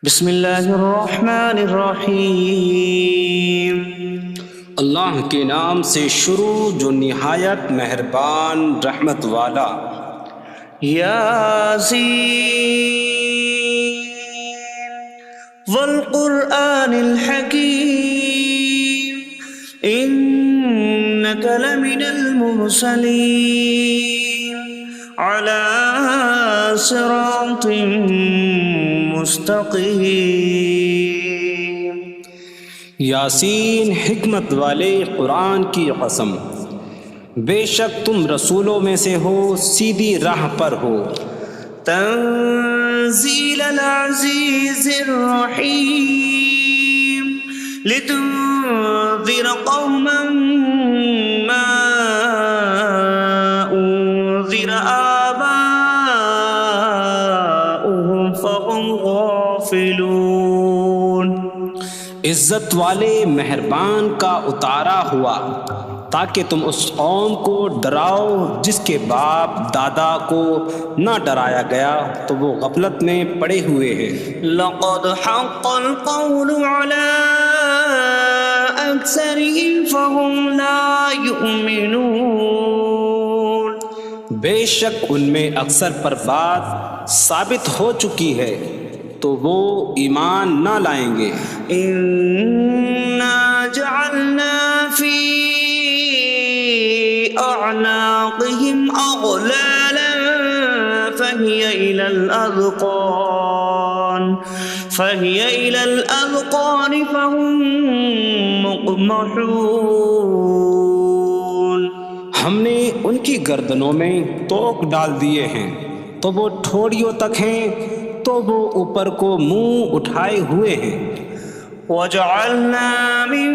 بسم اللہ الرحمن الرحیم۔ اللہ کے نام سے شروع جو نہایت مہربان رحمت والا۔ یاسین والقرآن الحکیم انک لمن المرسلین علی صراط مستقیم۔ یاسین حکمت والے قرآن کی قسم، بے شک تم رسولوں میں سے ہو، سیدھی راہ پر ہو۔ تنزیل العزیز الرحیم لتنذر قوما ما انذر آباؤهم فهم غافلون۔ عزت والے مہربان کا اتارا ہوا تاکہ تم اس قوم کو ڈراؤ جس کے باپ دادا کو نہ ڈرایا گیا تو وہ غفلت میں پڑے ہوئے ہیں۔ لقد حق القول على أكثرهم فهم لا يؤمنون۔ بے شک ان میں اکثر پر بات ثابت ہو چکی ہے تو وہ ایمان نہ لائیں گے۔ إنا جعلنا في أعناقهم أغلالا فهي إلى الأذقان فهم مقمحون۔ ہم نے ان کی گردنوں میں توق ڈال دیے ہیں تو وہ ٹھوڑیوں تک ہیں، تو وہ اوپر کو منہ اٹھائے ہوئے ہیں۔ وجعلنا من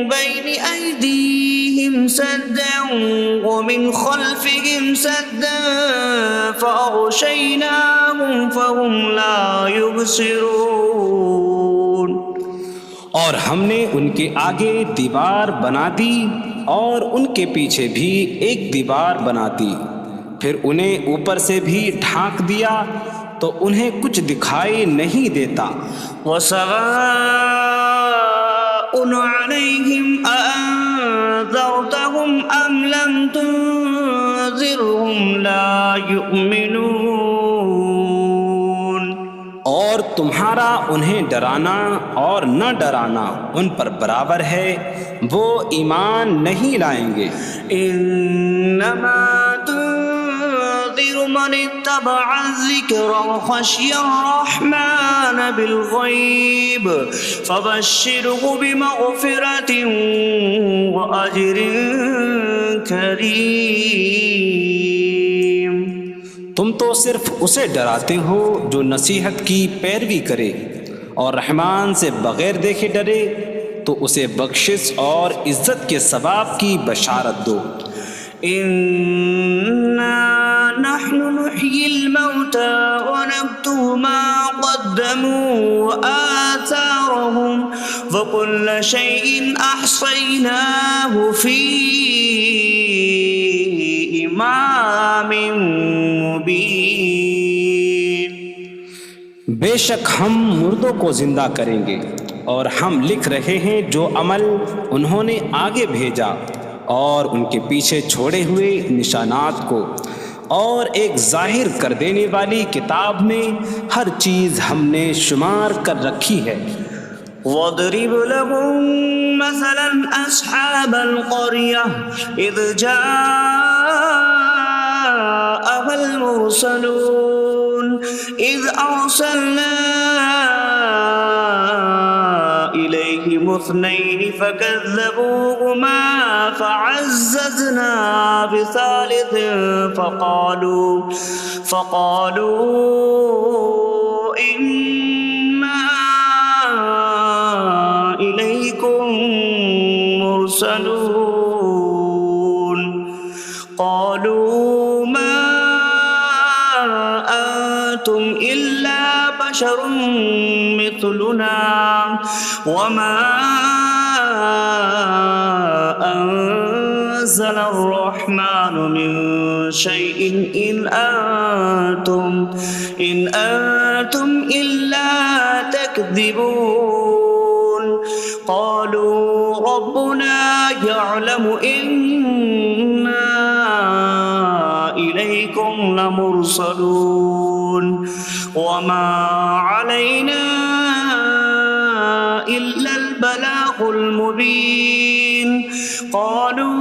بين أيديهم سدا ومن خلفهم سدا فأغشيناهم فهم لا يبصرون۔ اور ہم نے ان کے آگے دیوار بنا دی اور ان کے پیچھے بھی ایک دیوار بنا دی، پھر انہیں اوپر سے بھی ڈھانک دیا تو انہیں کچھ دکھائی نہیں دیتا۔ وسواء عليهم أأنذرتهم أم لم تنذرهم لا يؤمنون۔ اور تمہارا انہیں ڈرانا اور نہ ڈرانا ان پر برابر ہے، وہ ایمان نہیں لائیں گے۔ انما تنذر من اتبع الذکر وخشی الرحمن بالغیب فبشره بمغفرة وأجر کریم۔ تم تو صرف اسے ڈراتے ہو جو نصیحت کی پیروی کرے اور رحمان سے بغیر دیکھے ڈرے، تو اسے بخشش اور عزت کے ثواب کی بشارت دو۔ انا نحن نحيي الموتى ونكتب ما قدموا وآثارهم وكل شيء أحصيناه في إمام مبين۔ بے شک ہم مردوں کو زندہ کریں گے اور ہم لکھ رہے ہیں جو عمل انہوں نے آگے بھیجا اور ان کے پیچھے چھوڑے ہوئے نشانات کو، اور ایک ظاہر کر دینے والی کتاب میں ہر چیز ہم نے شمار کر رکھی ہے۔ وَاضْرِبْ لَهُم مَّثَلًا أَصْحَابَ الْقَرْيَةِ إِذْ جَاءَهَا الْمُرْسَلُونَ إِذْ أَرْسَلْنَا إِلَيْهِمُ اثْنَيْنِ فَكَذَّبُوهُمَا فَعَزَّزْنَا بِثَالِثٍ فَقَالُوا إِنَّا إِلَيْكُمْ مُرْسَلُونَ۔ قَالُوا مَا أَنتُمْ إِلَّا بَشَرٌ مِثْلُنَا وَمَا أَنتُمْ نزل الرحمن من شيء إن أنتم إلا تكذبون قالوا ربنا يعلم إنا إليكم لمرسلون وما علينا إلا البلاغ المبين قالوا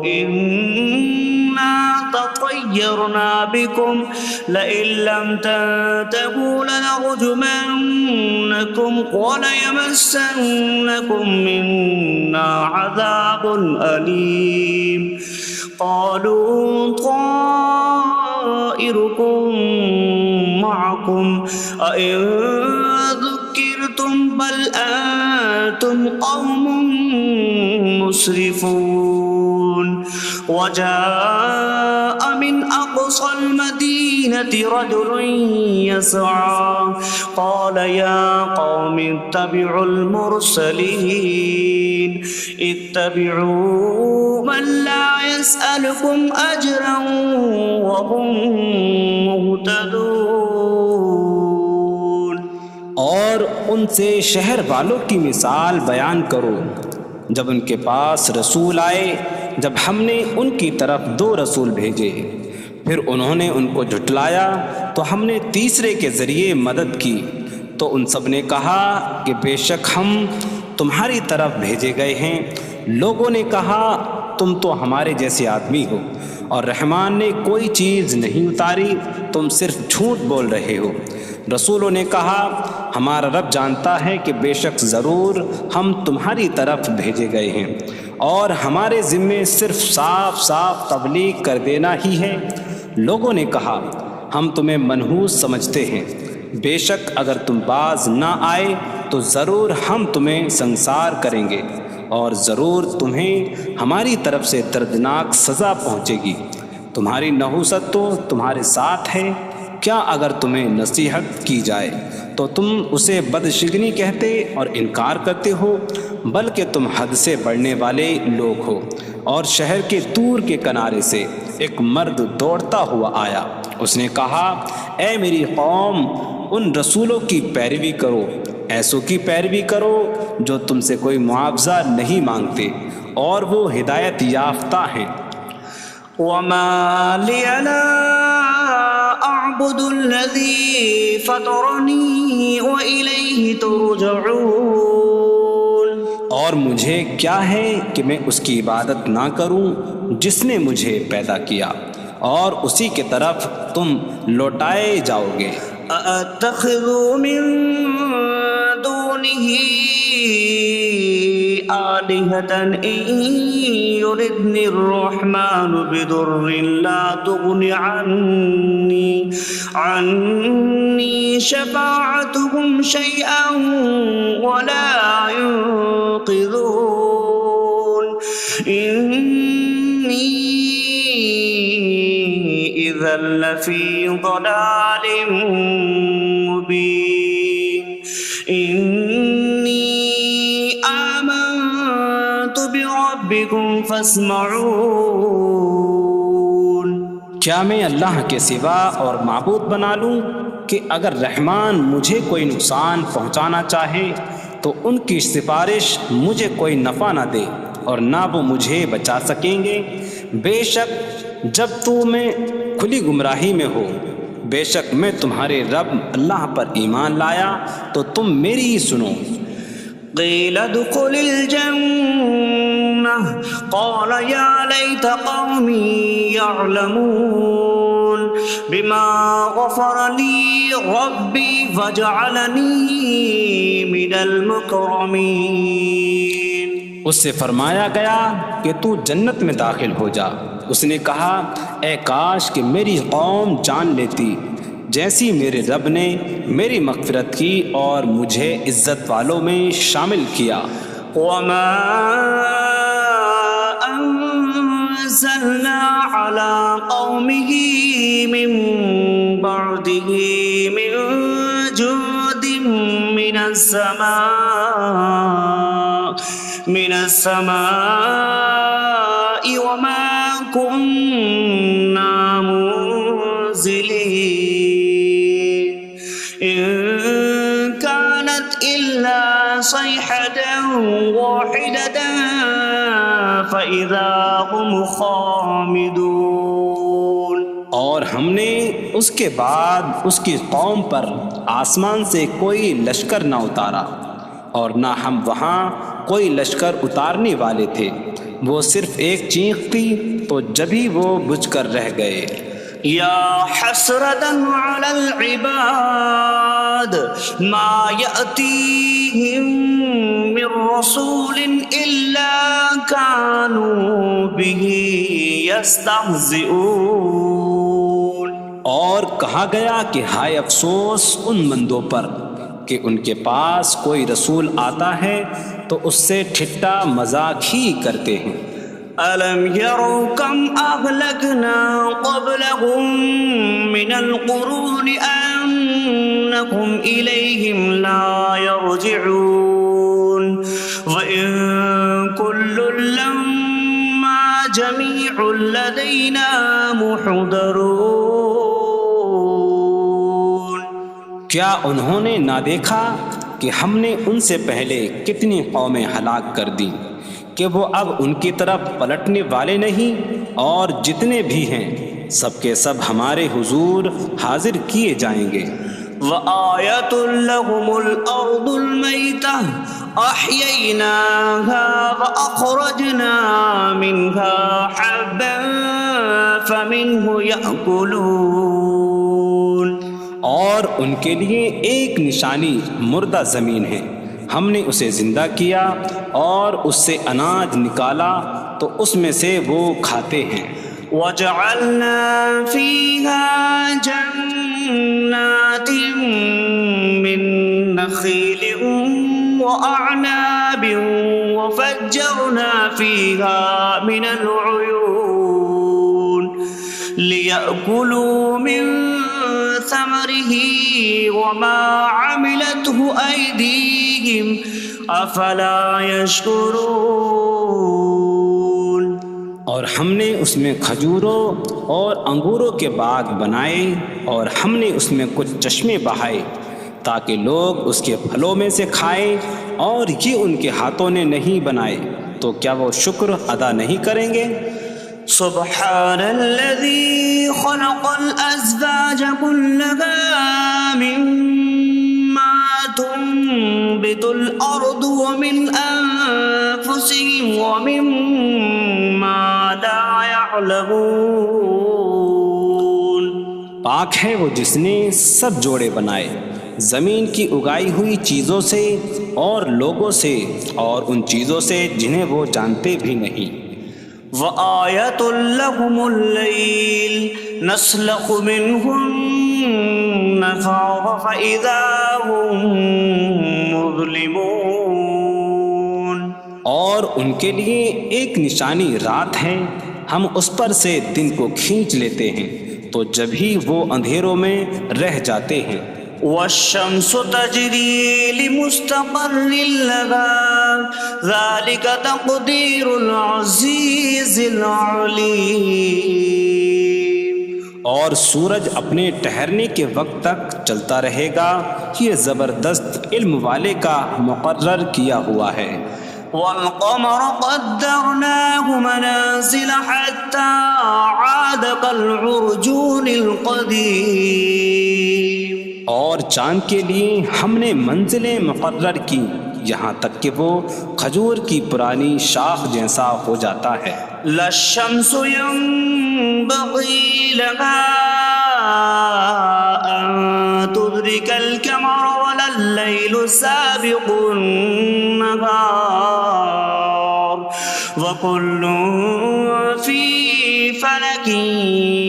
إنا تطيرنا بكم لئن لم تنتهوا لنرجمنكم وليمسنكم منا عذاب أليم قالوا طائركم معكم أئن ذكرتم بل أنتم قوم مسرفون وجاء من أقصى المدينة رجل يسعى قال يا قوم اتبعوا المرسلين اتبعوا من لا يسألكم أجرا وهم مهتدون اور ان سے شہر والوں کی مثال بیان کرو جب ان کے پاس رسول آئے جب ہم نے ان کی طرف 2 رسول بھیجے پھر انہوں نے ان کو جھٹلایا تو ہم نے تیسرے کے ذریعے مدد کی تو ان سب نے کہا کہ بے شک ہم تمہاری طرف بھیجے گئے ہیں لوگوں نے کہا تم تو ہمارے جیسے آدمی ہو اور رحمان نے کوئی چیز نہیں اتاری تم صرف جھوٹ بول رہے ہو رسولوں نے کہا ہمارا رب جانتا ہے کہ بے شک ضرور ہم تمہاری طرف بھیجے گئے ہیں اور ہمارے ذمے صرف صاف صاف تبلیغ کر دینا ہی ہے لوگوں نے کہا ہم تمہیں منحوس سمجھتے ہیں بے شک اگر تم باز نہ آئے تو ضرور ہم تمہیں سنسار کریں گے اور ضرور تمہیں ہماری طرف سے دردناک سزا پہنچے گی تمہاری نحوست تو تمہارے ساتھ ہے کیا اگر تمہیں نصیحت کی جائے تو تم اسے بدشگنی کہتے اور انکار کرتے ہو بلکہ تم حد سے بڑھنے والے لوگ ہو اور شہر کے دور کے کنارے سے ایک مرد دوڑتا ہوا آیا اس نے کہا اے میری قوم ان رسولوں کی پیروی کرو ایسوں کی پیروی کرو جو تم سے کوئی معاوضہ نہیں مانگتے اور وہ ہدایت یافتہ ہیں وما لي لا أعبد الذي فطرني وإليه ترجعون اور مجھے کیا ہے کہ میں اس کی عبادت نہ کروں جس نے مجھے پیدا کیا اور اسی کی طرف تم لوٹائے جاؤ گے أأتخذ من دونه آلهة إن يردني الرحمن بضر لا تغن عني شفاعتهم شيئا ولا ينقذون إني إذا لفي ضلال مبين إني آمنت بربكم فاسمعون کیا میں اللہ کے سوا اور معبود بنا لوں کہ اگر رحمان مجھے کوئی نقصان پہنچانا چاہے تو ان کی سفارش مجھے کوئی نفع نہ دے اور نہ وہ مجھے بچا سکیں گے بے شک جب میں کھلی گمراہی میں ہو بے شک میں تمہارے رب اللہ پر ایمان لایا تو تم میری ہی سنو قيل ادخل الجنة قال يا ليت قومي يعلمون بما غفر لي ربي فجعلني من المكرمين اس سے فرمایا گیا کہ تو جنت میں داخل ہو جا اس نے کہا اے کاش کہ میری قوم جان لیتی جیسی میرے رب نے میری مغفرت کی اور مجھے عزت والوں میں شامل کیا وما أنزلنا على قومه من بعده من جود من السماء من السماء وما كنا منزلين إن كانت إلا صيحة واحدة فإذا هم خامدون۔ اور ہم نے اس کے بعد اس کی قوم پر آسمان سے کوئی لشکر نہ اتارا، اور نہ ہم وہاں کوئی لشکر اتارنے والے تھے، وہ صرف ایک چیخ تھی تو جبھی وہ بجھ کر رہ گئے۔ یا حسرة على العباد ما يأتيهم من رسول إلا كانوا به يستهزئون۔ اور کہا گیا کہ ہائے افسوس ان بندوں پر کہ ان کے پاس کوئی رسول آتا ہے تو اس سے ٹھٹا مذاق ہی کرتے ہیں۔ أَلَمْ يَرَوْا كَمْ أَهْلَكْنَا قَبْلَهُمْ مِنَ الْقُرُونِ أَنَّكُمْ إِلَيْهِمْ لَا يَرْجِعُونَ وَإِن كُلٌّ لَّمَّا جَمِيعٌ لَّدَيْنَا مُحْضَرُونَ۔ کیا انہوں نے نہ دیکھا کہ ہم نے ان سے پہلے کتنی قومیں ہلاک کر دیں کہ وہ اب ان کی طرف پلٹنے والے نہیں، اور جتنے بھی ہیں سب کے سب ہمارے حضور حاضر کیے جائیں گے۔ وَآيَةٌ لَّهُمُ الْأَرْضُ الْمَيْتَةُ أَحْيَيْنَاهَا وَأَخْرَجْنَا مِنْهَا حَبًّا فَمِنْهُ يَأْكُلُونَ۔ اور ان کے لیے ایک نشانی مردہ زمین ہے، ہم نے اسے زندہ کیا اور اس سے اناج نکالا تو اس میں سے وہ کھاتے ہیں۔ وَجَعَلْنَا فِيهَا جَنَّاتٍ مِّن نَّخِيلٍ وَأَعْنَابٍ وَفَجَّرْنَا فِيهَا مِنَ الْعُيُونِ لِيَأْكُلُوا مِن ثَمَرِهِ وَمَا عَمِلَتْهُ أَيْدِيهِمْ أَفَلَا يَشْكُرُونَ۔ اور ہم نے اس میں کھجوروں اور انگوروں کے باغ بنائے، اور ہم نے اس میں کچھ چشمے بہائے تاکہ لوگ اس کے پھلوں میں سے کھائیں، اور یہ ان کے ہاتھوں نے نہیں بنائے، تو کیا وہ شکر ادا نہیں کریں گے؟ سبحان الذي خلق الأزواج كلها مما تنبت الأرض ومن أنفسهم ومما لا يعلمون۔ پاک ہے وہ جس نے سب جوڑے بنائے زمین کی اگائی ہوئی چیزوں سے اور لوگوں سے اور ان چیزوں سے جنہیں وہ جانتے بھی نہیں۔ وَآيَةٌ لَّهُمُ اللَّيْلُ نَسْلَخُ مِنْهُ النَّهَارَ فَإِذَا هُم مُظْلِمُونَ۔ اور ان کے لیے ایک نشانی رات ہے، ہم اس پر سے دن کو کھینچ لیتے ہیں تو جبھی وہ اندھیروں میں رہ جاتے ہیں۔ وَالشَّمْسُ تَجْرِي لِمُسْتَقَرٍّ لَّهَا ذَلِكَ تَقْدِيرُ الْعَزِيزِ الْعَلِيمِ۔ اور سورج اپنے ٹھہرنے کے وقت تک چلتا رہے گا، یہ زبردست علم والے کا مقرر کیا ہوا ہے۔ وَالْقَمَرَ قَدَّرْنَاهُ مَنَازِلَ حَتَّى عَادَ كَالْعُرْجُونِ الْقَدِيمِ۔ اور چاند کے لیے ہم نے منزلیں مقرر کی یہاں تک کہ وہ کھجور کی پرانی شاخ جیسا ہو جاتا ہے۔ لا الشمس ينبغي لها أن تدرك القمر ولا الليل سابق النهار وكل في فلك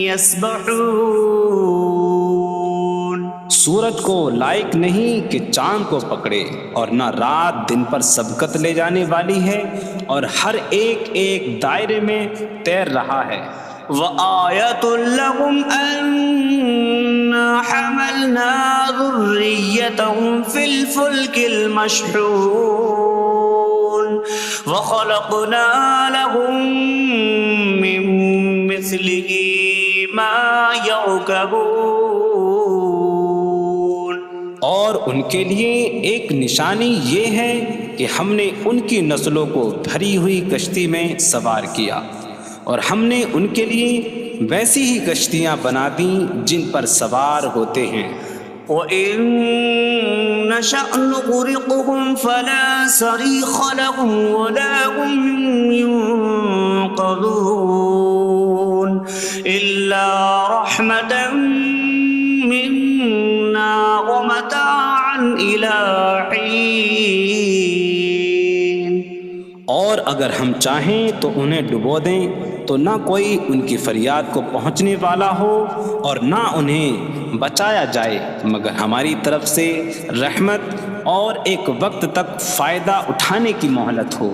يسبحون۔ سورج کو لائق نہیں کہ چاند کو پکڑے، اور نہ رات دن پر سبقت لے جانے والی ہے، اور ہر ایک ایک دائرے میں تیر رہا ہے۔ وَآيَةٌ لَّهُمْ أَنَّا حَمَلْنَا ذُرِّيَّتَهُمْ فِي الْفُلْكِ الْمَشْحُونِ۔ وخلقنا لهم من مثله ما يركبون. اور ان کے لیے ایک نشانی یہ ہے کہ ہم نے ان کی نسلوں کو بھری ہوئی کشتی میں سوار کیا، اور ہم نے ان کے لیے ویسی ہی کشتیاں بنا دیں جن پر سوار ہوتے ہیں. وَإِن نَّشَأْ نُغْرِقْهُمْ فَلَا صَرِيخَ لَهُمْ وَلَا هُمْ يُنقَذُونَ إِلَّا رَحْمَةً مِّنَّا وَمَتَاعًا إِلَىٰ حِينٍ. اور اگر ہم چاہیں تو انہیں ڈبو دیں تو نہ کوئی ان کی فریاد کو پہنچنے والا ہو اور نہ انہیں بچایا جائے مگر ہماری طرف سے رحمت اور ایک وقت تک فائدہ اٹھانے کی مہلت ہو.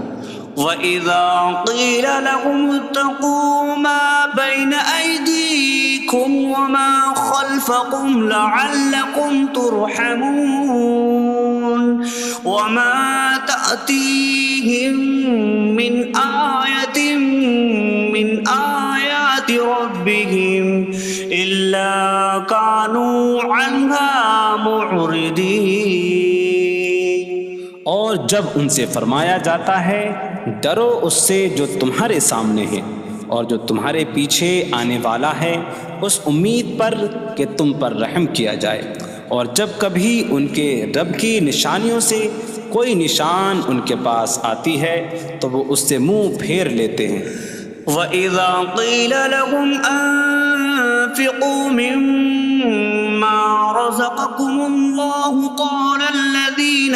وَإِذَا قِيلَ لَهُمُ اتَّقُوا مَا بَيْنَ أَيْدِيكُمْ وَمَا خَلْفَكُمْ لَعَلَّكُمْ تُرْحَمُونَ وَمَا تَأْتِيهِم مِّنْ آيَةٍ مِّنْ آيَاتِ رَبِّهِمْ إِلَّا كَانُوا عَنْهَا مُعْرِضِينَ. اور جب ان سے فرمایا جاتا ہے ڈرو اس سے جو تمہارے سامنے ہے اور جو تمہارے پیچھے آنے والا ہے، اس امید پر کہ تم پر رحم کیا جائے، اور جب کبھی ان کے رب کی نشانیوں سے کوئی نشان ان کے پاس آتی ہے تو وہ اس سے منہ پھیر لیتے ہیں. وَإِذَا قِيلَ لَهُمْ أَنفِقُوا مِمَّا رَزَقَكُمُ اللَّهُ قَالَ الَّذِينَ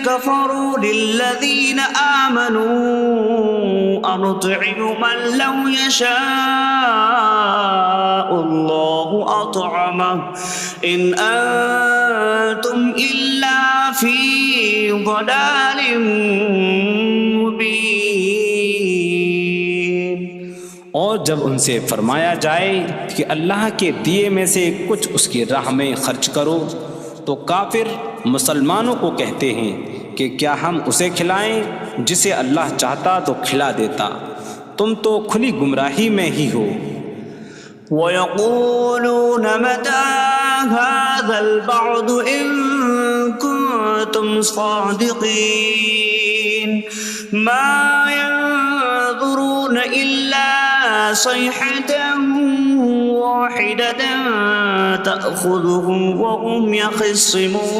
كَفَرُوا لِلَّذِينَ آمَنُوا أَنُطْعِمُ مَن لَّوْ يَشَاءُ اللَّهُ أَطْعَمَهُ إِنْ أَنتُمْ إِلَّا فِي ضَلَالٍ مبین. اور جب ان سے فرمایا جائے کہ اللہ کے دیے میں سے کچھ اس کی راہ میں خرچ کرو تو کافر مسلمانوں کو کہتے ہیں کہ کیا ہم اسے کھلائیں جسے اللہ چاہتا تو کھلا دیتا، تم تو کھلی گمراہی میں ہی ہو. وَيَقُولُونَ مَتَىٰ هَٰذَا الْوَعْدُ إِن كُنتُمْ صَادِقِينَ مَا يَنظُرُونَ إِلَّا صَيْحَةً وَاحِدَةً تَأْخُذُهُمْ وَهُمْ يَخِصِّمُونَ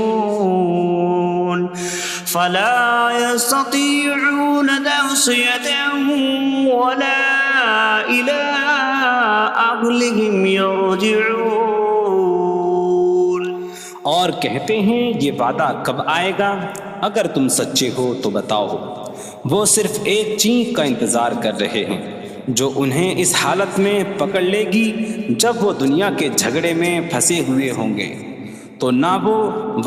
فَلَا يَسْتَطِيعُونَ تَوْصِيَةً وَلَا إِلَىٰ أَهْلِهِمْ يَرْجِعُونَ. اور کہتے ہیں یہ وعدہ کب آئے گا؟ اگر تم سچے ہو تو بتاؤ. وہ صرف ایک چینک کا انتظار کر رہے ہیں جو انہیں اس حالت میں پکڑ لے گی جب وہ دنیا کے جھگڑے میں پھنسے ہوئے ہوں گے، تو نہ وہ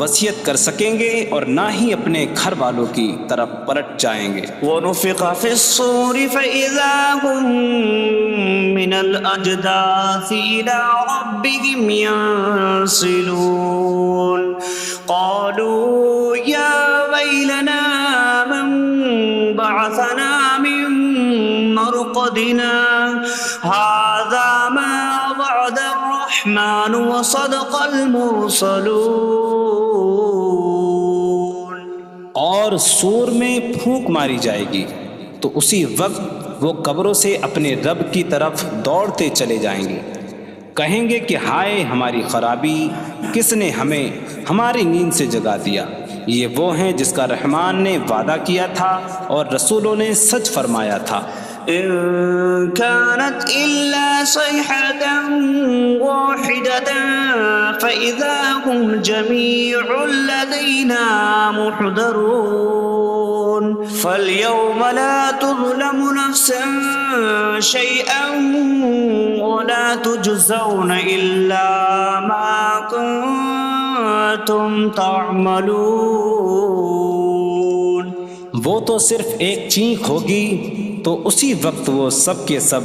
وصیت کر سکیں گے اور نہ ہی اپنے گھر والوں کی طرف پلٹ جائیں گے. وَنُفِخَ فِي الصُّورِ فَإِذَا هُم مِّنَ الْأَجْدَاثِ إِلَىٰ رَبِّهِمْ يَنسِلُونَ قَالُوا يَا وَيْلَنَا مَن بَعَثَنَا مِن مَّرْقَدِنَا هَٰذَا مَا وَعَدَ الرَّحْمَٰنُ وَصَدَقَ الْمُرْسَلُونَ. اور سور میں پھونک ماری جائے گی تو اسی وقت وہ قبروں سے اپنے رب کی طرف دوڑتے چلے جائیں گے، کہیں گے کہ ہائے ہماری خرابی، کس نے ہمیں ہماری نیند سے جگا دیا. یہ وہ ہیں جس کا رحمان نے وعدہ کیا تھا اور رسولوں نے سچ فرمایا تھا. إن كانت إلا صيحة واحدة فإذا هم جميع لدينا محضرون فاليوم لا تظلم نفس شيئا ولا تجزون إلا ما كنتم تعملون. وہ تو صرف ایک چینک ہوگی تو اسی وقت وہ سب کے سب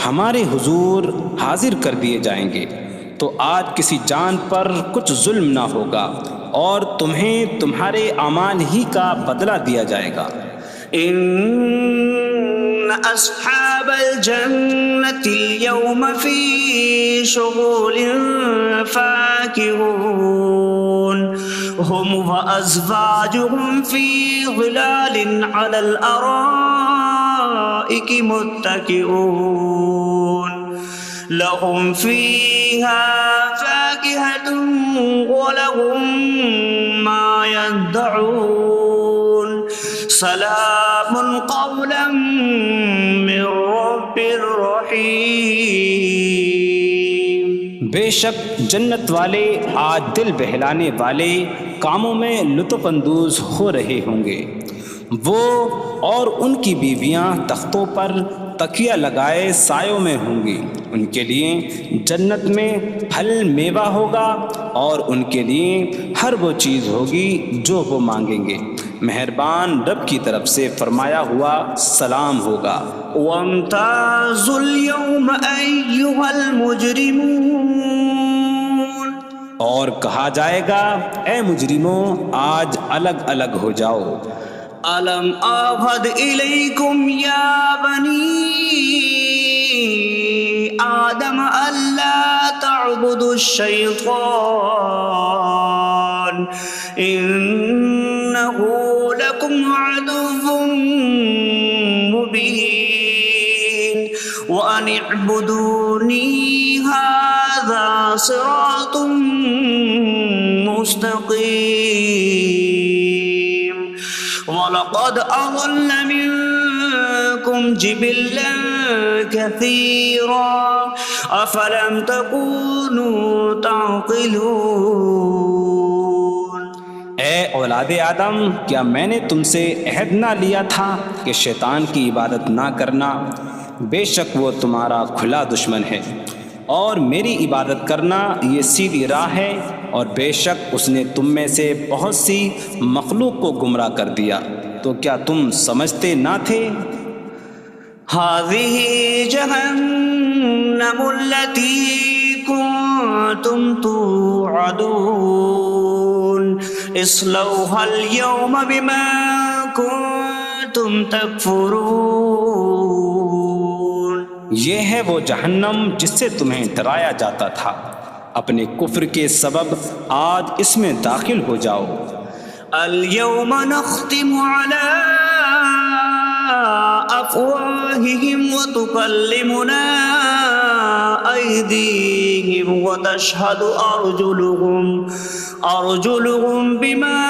ہمارے حضور حاضر کر دیے جائیں گے، تو آج کسی جان پر کچھ ظلم نہ ہوگا اور تمہیں تمہارے اعمال ہی کا بدلہ دیا جائے گا۔ إن أصحاب الجنة اليوم في شغل فاكهون هم وأزواجهم في ظلال على الأرائك متكئون لهم فيها فاكهة ولهم ما يدعون سلام قولا من رب رحیم۔ بے شک جنت والے آج دل بہلانے والے کاموں میں لطف اندوز ہو رہے ہوں گے۔ وہ اور ان کی بیویاں تختوں پر تکیہ لگائے سایوں میں ہوں گی۔ ان کے لیے جنت میں پھل میوہ ہوگا اور ان کے لیے ہر وہ چیز ہوگی جو وہ مانگیں گے۔ مہربان رب کی طرف سے فرمایا ہوا سلام ہوگا۔ وامتازوا اليوم أيها المجرمون، اور کہا جائے گا اے مجرموں آج الگ الگ ہو جاؤ۔ ألم أعهد إليكم يا بني آدم ألا تعبدوا الشيطان إنه لكم عدو مبين وأن اعبدوني هذا صراط مستقيم وَلَقَدْ أَضَلَّ مِنكُمْ جِبِلًّا كَثِيرًا أَفَلَمْ تَكُونُوا تَعْقِلُونَ۔ اے اولاد آدم، کیا میں نے تم سے عہد نہ لیا تھا کہ شیطان کی عبادت نہ کرنا؟ بے شک وہ تمہارا کھلا دشمن ہے، اور میری عبادت کرنا یہ سیدھی راہ ہے، اور بے شک اس نے تم میں سے بہت سی مخلوق کو گمراہ کر دیا، تو کیا تم سمجھتے نہ تھے؟ هذه جهنم التي كنتم توعدون اصلوها اليوم بما كنتم تكفرون۔ یہ ہے وہ جہنم جس سے تمہیں ڈرایا جاتا تھا، اپنے کفر کے سبب آج اس میں داخل ہو جاؤ۔ اليوم نختم على أفواههم وتكلمنا أيديهم وتشهد أرجلهم بما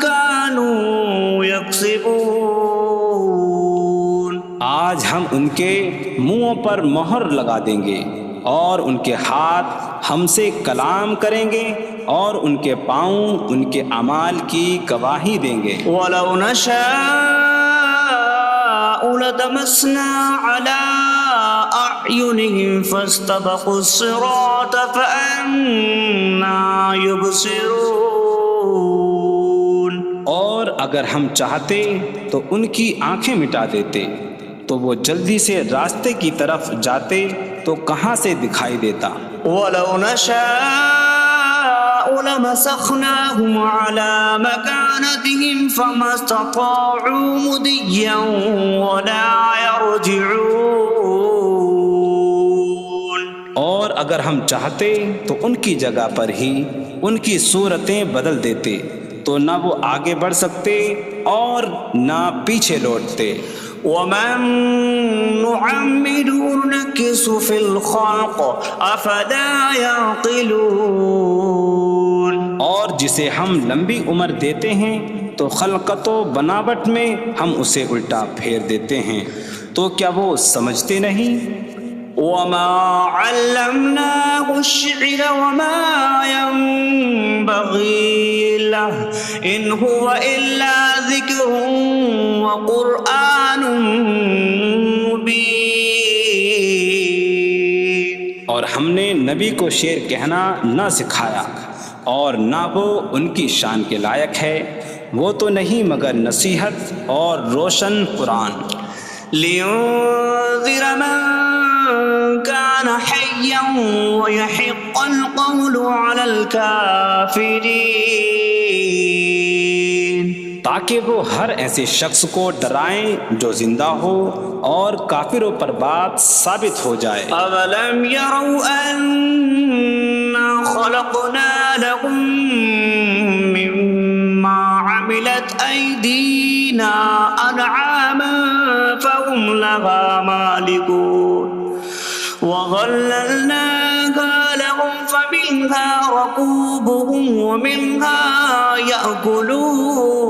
كانوا يكسبون۔ آج ہم ان کے منہوں پر مہر لگا دیں گے، اور ان کے ہاتھ ہم سے کلام کریں گے، اور ان کے پاؤں ان کے اعمال کی گواہی دیں گے۔ وَلَوْ نَشَاءُ لَطَمَسْنَا عَلَىٰ أَعْيُنِهِمْ فَاسْتَبَقُوا الصِّرَاطَ فَأَنَّىٰ يُبْصِرُونَ۔ اور اگر ہم چاہتے تو ان کی آنکھیں مٹا دیتے، تو وہ جلدی سے راستے کی طرف جاتے تو کہاں سے دکھائی دیتا۔ وَلَوْ نَشَاءُ لَمَسَخْنَاهُمْ عَلَىٰ مَكَانَتِهِمْ فَمَا اسْتَطَاعُوا مُضِيًّا وَلَا يَرْجِعُونَ۔ اور اگر ہم چاہتے تو ان کی جگہ پر ہی ان کی صورتیں بدل دیتے، تو نہ وہ آگے بڑھ سکتے اور نہ پیچھے لوٹتے۔ وَمَن نُّعَمِّرْهُ نُنَكِّسْهُ فِي الْخَلْقِ أَفَلَا يَعْقِلُونَ۔ اور جسے ہم لمبی عمر دیتے ہیں تو خلقت و بناوٹ میں ہم اسے الٹا پھیر دیتے ہیں، تو کیا وہ سمجھتے نہیں؟ وَمَا عَلَّمْنَاهُ الشِّعْرَ وَمَا يَنبَغِي لَهُ إِنْ هُوَ إِلَّا ذِكْرٌ وَقُرْآنٌ مُبِينٌ۔ اور ہم نے نبی کو شعر کہنا نہ سکھایا، اور نہ وہ ان کی شان کے لائق ہے، وہ تو نہیں مگر نصیحت اور روشن قرآن۔ لِيُنذِرَ مَن كَانَ حَيًّا حيا ويحق القول على الكافرين تاکہ وہ ہر ایسے شخص کو ڈرائیں جو زندہ ہو اور کافروں پر بات ثابت ہو جائے۔ أولم يروا أنا خلقنا لهم مما عملت أيدينا أنعاما فهم لها مالكون وظللناها لهم فمنها ركوبهم ومنها يأكلون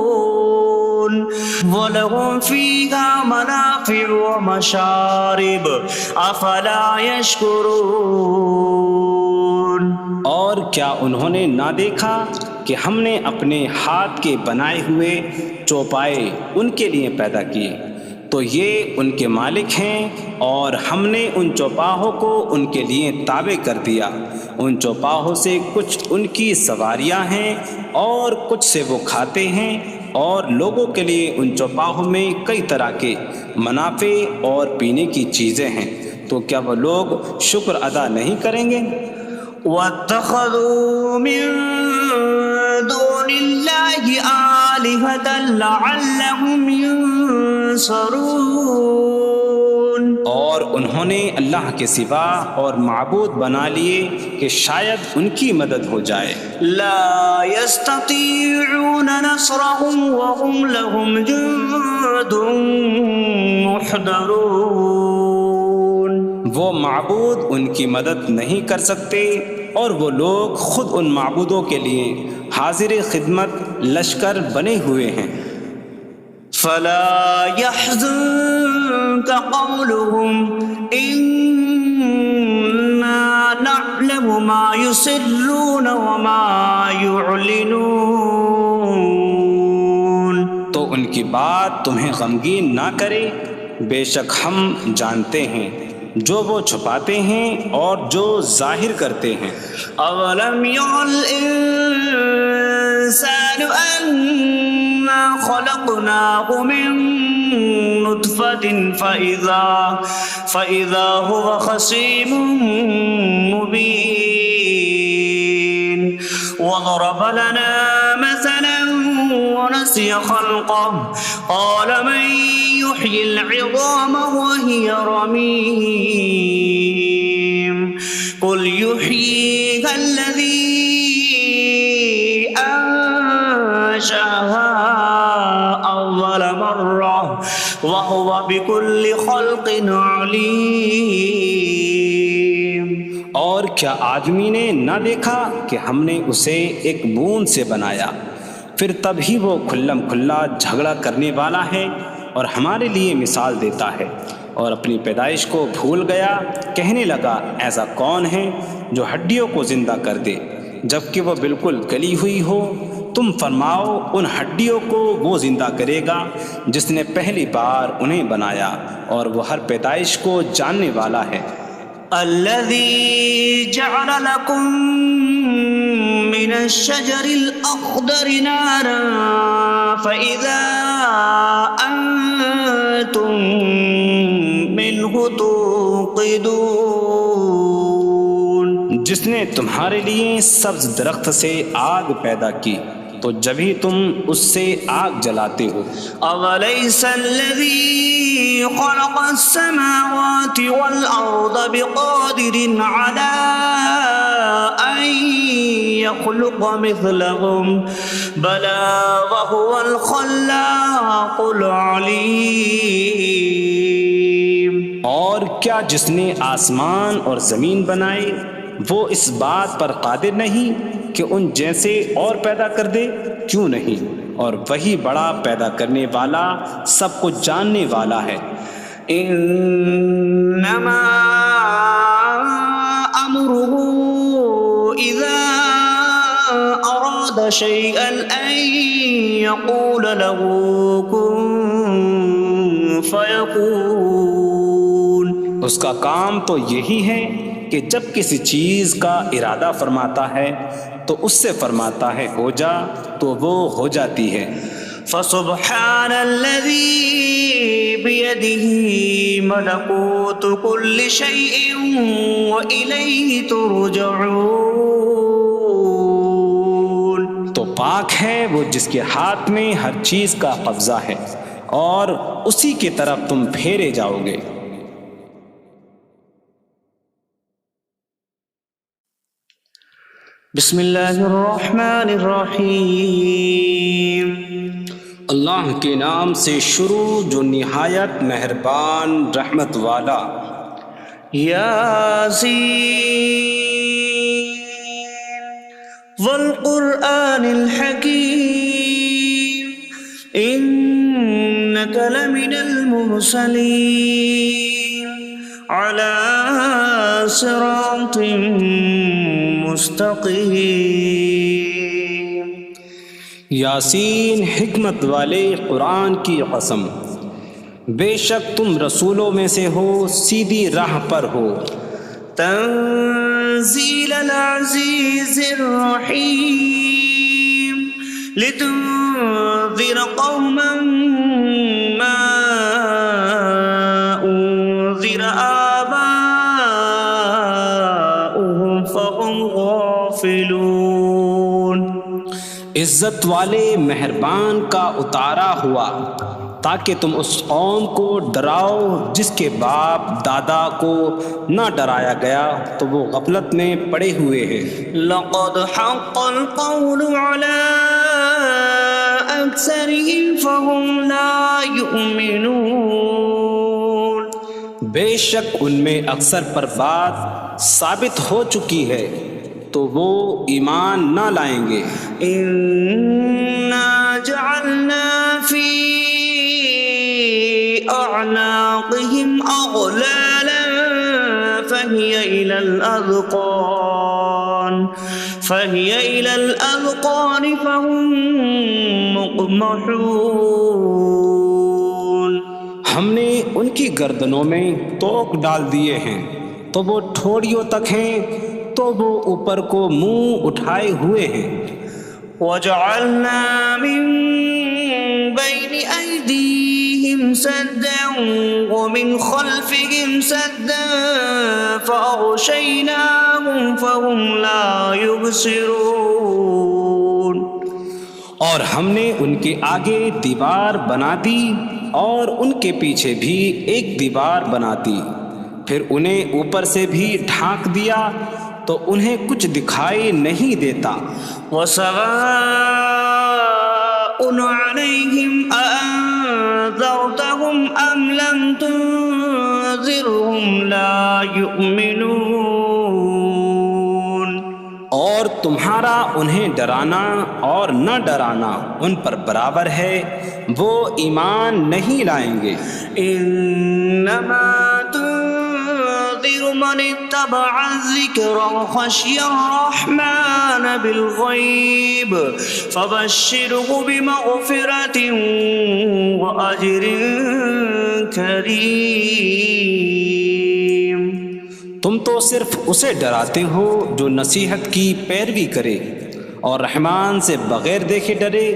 وَلَهُمْ فِيهَا مَنَافِعُ وَمَشَارِبُ أَفَلَا يَشْكُرُونَ۔ اور کیا انہوں نے نہ دیکھا کہ ہم نے اپنے ہاتھ کے بنائے ہوئے چوپائے ان کے لیے پیدا کیے، تو یہ ان کے مالک ہیں، اور ہم نے ان چوپاہوں کو ان کے لیے تابع کر دیا۔ ان چوپاہوں سے کچھ ان کی سواریاں ہیں اور کچھ سے وہ کھاتے ہیں، اور لوگوں کے لیے ان چوپاہوں میں کئی طرح کے منافع اور پینے کی چیزیں ہیں، تو کیا وہ لوگ شکر ادا نہیں کریں گے؟ وَاتَّخَذُوا مِن دُونِ اللَّهِ آلِهَةً لَعَلَّهُمْ يُنصَرُونَ۔ اور انہوں نے اللہ کے سوا اور معبود بنا لیے کہ شاید ان کی مدد ہو جائے۔ لا يستطيعون نصرهم وهم لهم جند محضرون۔ وہ معبود ان کی مدد نہیں کر سکتے، اور وہ لوگ خود ان معبودوں کے لیے حاضر خدمت لشکر بنے ہوئے ہیں۔ فلا يحزنك قولهم إنا نعلم ما يسرون وما يعلنون۔ تو ان کی بات تمہیں غمگین نہ کرے، بے شک ہم جانتے ہیں جو وہ چھپاتے ہیں اور جو ظاہر کرتے ہیں۔ اولم ير الانسان انا خلقناه من نطفة فإذا هو خصيم مبين وضرب لنا مثلا ونسي خلقه قال من يحيي العظام وهي رميم قل يحييها الذي أنشأها أول مرة وهو بكل خلق عليم۔ اور کیا آدمی نے نہ دیکھا کہ ہم نے اسے ایک بوند سے بنایا، پھر تب ہی وہ کھلم کھلا جھگڑا کرنے والا ہے اور ہمارے لیے مثال دیتا ہے، اور اپنی پیدائش کو بھول گیا، کہنے لگا ایسا کون ہے جو ہڈیوں کو زندہ کر دے جبکہ وہ بالکل گلی ہوئی ہو؟ تم فرماؤ ان ہڈیوں کو وہ زندہ کرے گا جس نے پہلی بار انہیں بنایا، اور وہ ہر پیدائش کو جاننے والا ہے۔ الذي جعل لكم من الشجر الأخضر نارا فإذا أنتم منه توقدون۔ جس نے تمہارے لیے سبز درخت سے آگ پیدا کی تو جبھی تم اس سے آگ جلاتے ہو۔ أَوَلَيْسَ الَّذِي خَلَقَ السَّمَاوَاتِ وَالْأَرْضَ بِقَادِرٍ عَلَىٰ أَن يَخْلُقَ مِثْلَهُم بَلَىٰ وَهُوَ الْخَلَّاقُ الْعَلِيمُ۔ اور کیا جس نے آسمان اور زمین بنائے وہ اس بات پر قادر نہیں کہ ان جیسے اور پیدا کر دے؟ کیوں نہیں، اور وہی بڑا پیدا کرنے والا سب کچھ جاننے والا ہے۔ انما امره اذا اراد شيئا ان يقول له كن فيكون۔ اس کا کام تو یہی ہے کہ جب کسی چیز کا ارادہ فرماتا ہے تو اس سے فرماتا ہے ہو جا، تو وہ ہو جاتی ہے۔ فسبحان الذي بيده ملكوت كل شيء وإليه ترجعون. تو پاک ہے وہ جس کے ہاتھ میں ہر چیز کا قبضہ ہے اور اسی کی طرف تم پھیرے جاؤ گے. بسم اللہ الرحمن الرحیم. اللہ کے نام سے شروع جو نہایت مہربان رحمت والا. یاسین والقرآن الحکیم انک لمن المرسلین علی صراط مستقیم. یاسین حکمت والے قرآن کی قسم، بے شک تم رسولوں میں سے ہو، سیدھی راہ پر ہو. تنزیل العزیز الرحیم لتنذر قوما ما انذر آباؤهم فهم غافلون. عزت والے مہربان کا اتارا ہوا تاکہ تم اس قوم کو ڈراؤ جس کے باپ دادا کو نہ ڈرایا گیا تو وہ غفلت میں پڑے ہوئے ہیں. لقد حق القول على أكثرهم فهم لا يؤمنون. بے شک ان میں اکثر پر بات ثابت ہو چکی ہے تو وہ ایمان نہ لائیں گے. إنا جعلنا في أعناقهم أغلالا فهي إلى الأذقان فهم مقمحون. ہم نے ان کی گردنوں میں توق ڈال دیے ہیں تو وہ ٹھوڑیوں تک ہیں تو وہ اوپر کو منہ اٹھائے ہوئے ہیں. وجعلنا من بين أيديهم سدا ومن خلفهم سدا فأغشيناهم فهم لا يبصرون. اور ہم نے ان کے آگے دیوار بنا دی اور ان کے پیچھے بھی ایک دیوار بنا دی، پھر انہیں اوپر سے بھی ڈھانک دیا تو انہیں کچھ دکھائی نہیں دیتا. وسواء عليهم أأنذرتهم أم لم تنذرهم لا يؤمنون. اور تمہارا انہیں ڈرانا اور نہ ڈرانا ان پر برابر ہے، وہ ایمان نہیں لائیں گے. انما تنذر من اتبع الذکر وخشی الرحمن بالغیب فبشره بمغفرة وأجر کریم. تم تو صرف اسے ڈراتے ہو جو نصیحت کی پیروی کرے اور رحمان سے بغیر دیکھے ڈرے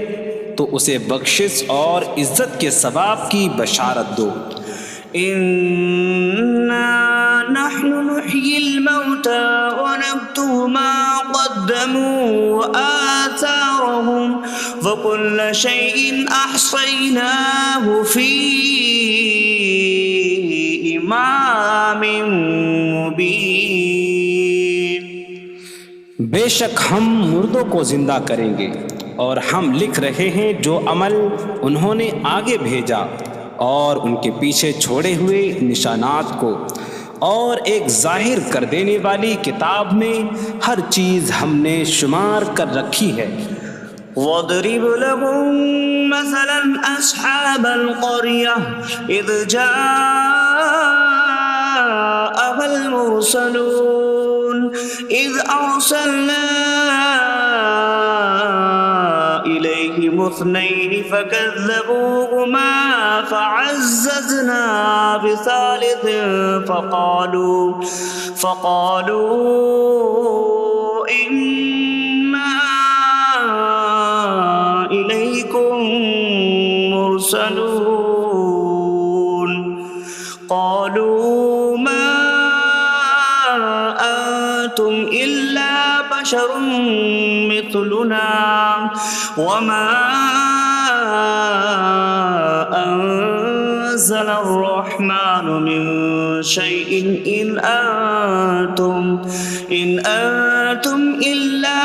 تو اسے بخشش اور عزت کے ثواب کی بشارت دو. انا نحن نحيي الموتى ونكتب ما قدموا وآثارهم وكل شيء أحصيناه في إمام مبين. بے شک ہم مردوں کو زندہ کریں گے اور ہم لکھ رہے ہیں جو عمل انہوں نے آگے بھیجا اور ان کے پیچھے چھوڑے ہوئے نشانات کو، اور ایک ظاہر کر دینے والی کتاب میں ہر چیز ہم نے شمار کر رکھی ہے. وَاضْرِبْ لَهُم مَّثَلًا أَصْحَابَ الْقَرْيَةِ إِذْ جَاءَهَا الْمُرْسَلُونَ إِذْ أَرْسَلْنَا إِلَيْهِمُ اثْنَيْنِ فَكَذَّبُوهُمَا فَعَزَّزْنَا بِثَالِثٍ فَقَالُوا إِنَّا إِلَيْكُمْ لمرسلون قالوا ما أنتم إلا بشر مثلنا وما أنزل الرحمن من شيء إن أنتم إلا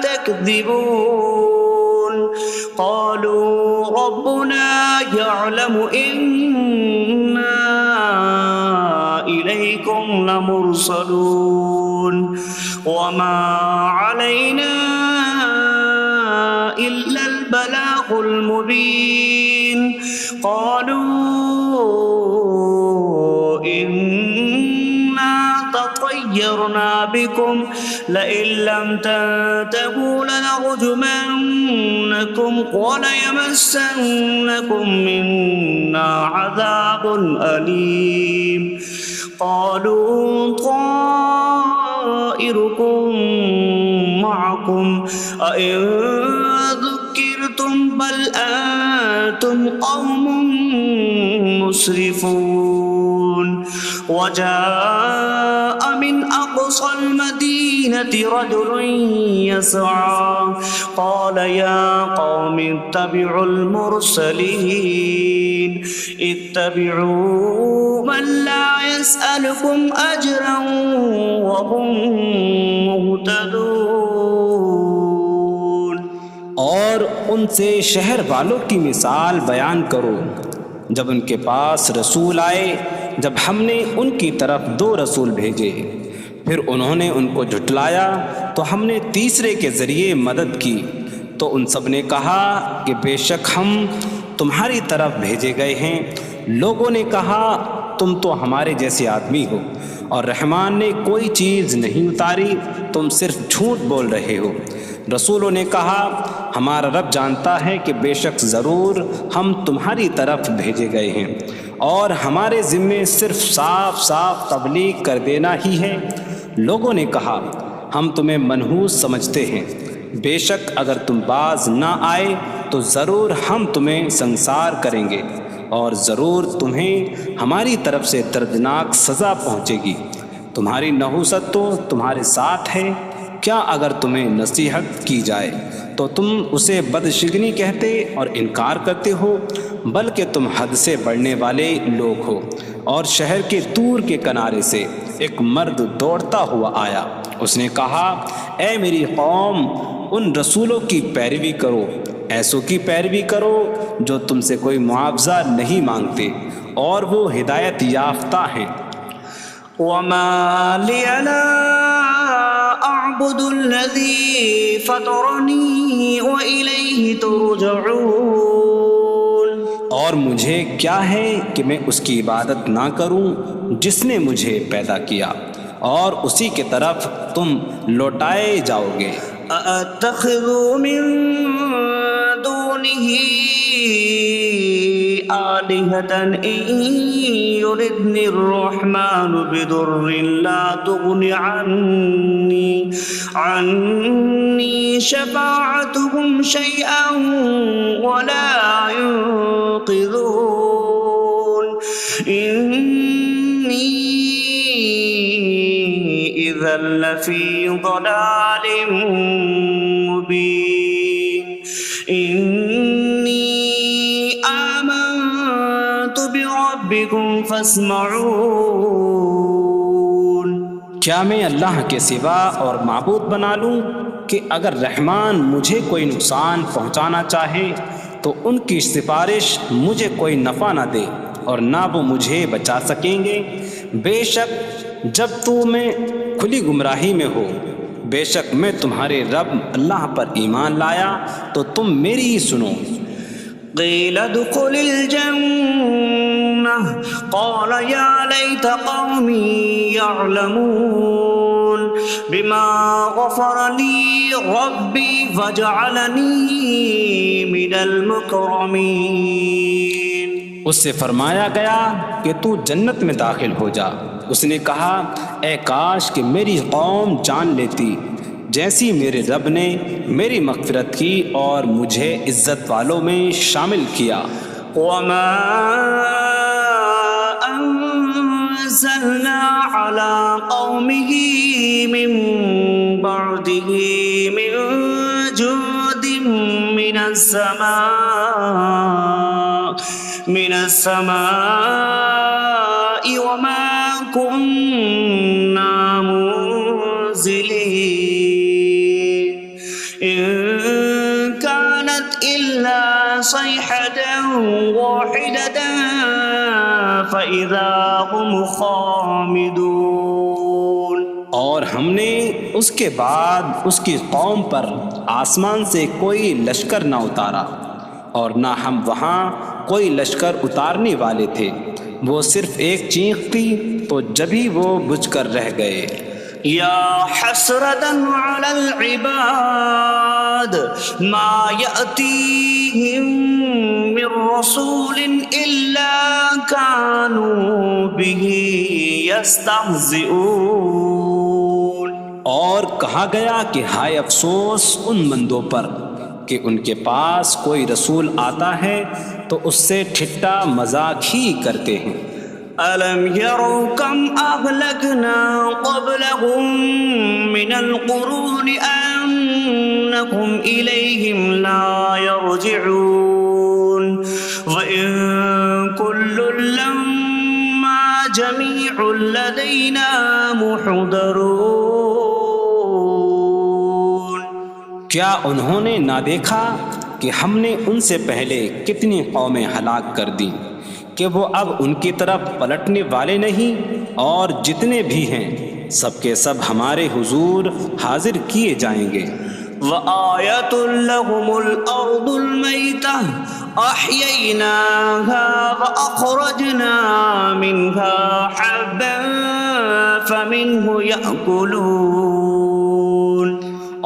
تكذبون قالوا ربنا يعلم إنا إليكم لمرسلون وما علينا إلا البلاغ المبين قالوا إنا تطيرنا بكم لئن لم تنتهوا لنرجمنكم وليمسنكم منا عذاب أليم قالوا طائركم معكم أئن ذكرتم بل أنتم قوم مسرفون وجاء من أقصى المدينة رجل يسعى قال يا قوم اتبعوا المرسلين اتبعوا من لا يسألكم أجرا وهم مهتدون اور ان سے شہر والوں کی مثال بیان کرو جب ان کے پاس رسول آئے جب ہم نے ان کی طرف 2 رسول بھیجے پھر انہوں نے ان کو جھٹلایا تو ہم نے تیسرے کے ذریعے مدد کی تو ان سب نے کہا کہ بے شک ہم تمہاری طرف بھیجے گئے ہیں لوگوں نے کہا تم تو ہمارے جیسے آدمی ہو اور رحمان نے کوئی چیز نہیں اتاری تم صرف جھوٹ بول رہے ہو رسولوں نے کہا ہمارا رب جانتا ہے کہ بے شک ضرور ہم تمہاری طرف بھیجے گئے ہیں اور ہمارے ذمے صرف صاف صاف تبلیغ کر دینا ہی ہے لوگوں نے کہا ہم تمہیں منحوس سمجھتے ہیں بے شک اگر تم باز نہ آئے تو ضرور ہم تمہیں سنسار کریں گے اور ضرور تمہیں ہماری طرف سے دردناک سزا پہنچے گی تمہاری نحوست تو تمہارے ساتھ ہے کیا اگر تمہیں نصیحت کی جائے تو تم اسے بدشگنی کہتے اور انکار کرتے ہو بلکہ تم حد سے بڑھنے والے لوگ ہو اور شہر کے دور کے کنارے سے ایک مرد دوڑتا ہوا آیا اس نے کہا اے میری قوم ان رسولوں کی پیروی کرو ایسوں کی پیروی کرو جو تم سے کوئی معاوضہ نہیں مانگتے اور وہ ہدایت یافتہ ہیں وما لي لا أعبد الذي فطرني وإليه ترجعون اور مجھے کیا ہے کہ میں اس کی عبادت نہ کروں جس نے مجھے پیدا کیا اور اسی کی طرف تم لوٹائے جاؤ گے أأتخذ من دونه آلهة إن يردني الرحمن بضر لا تغن عني شفاعتهم شيئا ولا ينقذون إني إذا لفي ضلال مبين إني آمنت بربكم فاسمعون کیا میں اللہ کے سوا اور معبود بنا لوں کہ اگر رحمان مجھے کوئی نقصان پہنچانا چاہے تو ان کی سفارش مجھے کوئی نفع نہ دے اور نہ وہ مجھے بچا سکیں گے بے شک جب میں کھلی گمراہی میں ہو بے شک میں تمہارے رب اللہ پر ایمان لایا تو تم میری ہی سنو قیل ادخل الجنة قال یا لیت قومی یعلمون بما غفر لی ربی وجعلنی من المکرمین اس سے فرمایا گیا کہ تو جنت میں داخل ہو جا اس نے کہا اے کاش کہ میری قوم جان لیتی جیسی میرے رب نے میری مغفرت کی اور مجھے عزت والوں میں شامل کیا وما أنزلنا على قومه من بعده من جود من السماء وما كنا منزلين إن كانت إلا صيحة واحدة فإذا هم خامدون. اور ہم نے اس کے بعد اس کی قوم پر آسمان سے کوئی لشکر نہ اتارا اور نہ ہم وہاں کوئی لشکر اتارنے والے تھے. وہ صرف ایک چیخ کی تو جبھی وہ بجھ کر رہ گئے. یا حسرة على العباد ما يأتيهم من رسول إلا كانوا به يستهزئون. اور کہا گیا کہ ہائے افسوس ان بندوں پر کہ ان کے پاس کوئی رسول آتا ہے تو اس سے ٹھٹا مذاق ہی کرتے ہیں. أَلَمْ يَرَوْا كَمْ أَهْلَكْنَا قَبْلَهُمْ مِنَ الْقُرُونِ أَنَّكُمْ إِلَيْهِمْ لَا يَرْجِعُونَ وَإِن كُلٌّ لَمَّا جَمِيعٌ لَدَيْنَا مُحْضَرُونَ. کیا انہوں نے نہ دیکھا کہ ہم نے ان سے پہلے کتنی قومیں ہلاک کر دیں کہ وہ اب ان کی طرف پلٹنے والے نہیں، اور جتنے بھی ہیں سب کے سب ہمارے حضور حاضر کیے جائیں گے. وَآيَةٌ لَهُمُ الْأَرْضُ الْمَيْتَةُ أَحْيَيْنَاهَا وَأَخْرَجْنَا مِنْهَا حَبًّا فَمِنْهُ يَأْكُلُونَ.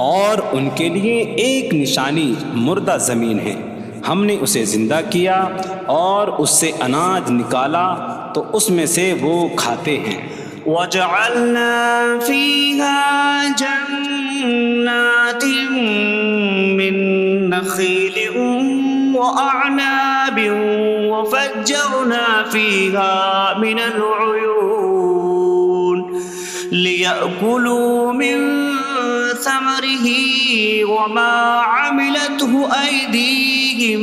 اور ان کے لیے ایک نشانی مردہ زمین ہے، ہم نے اسے زندہ کیا اور اس سے اناج نکالا تو اس میں سے وہ کھاتے ہیں. وَجَعَلْنَا فِيهَا جَنَّاتٍ مِّن نَخِيلٍ وَأَعْنَابٍ وَفَجَّرْنَا فِيهَا مِنَ الْعُيُونِ لِيَأْكُلُوا مِن ثمره وما عملته أيديهم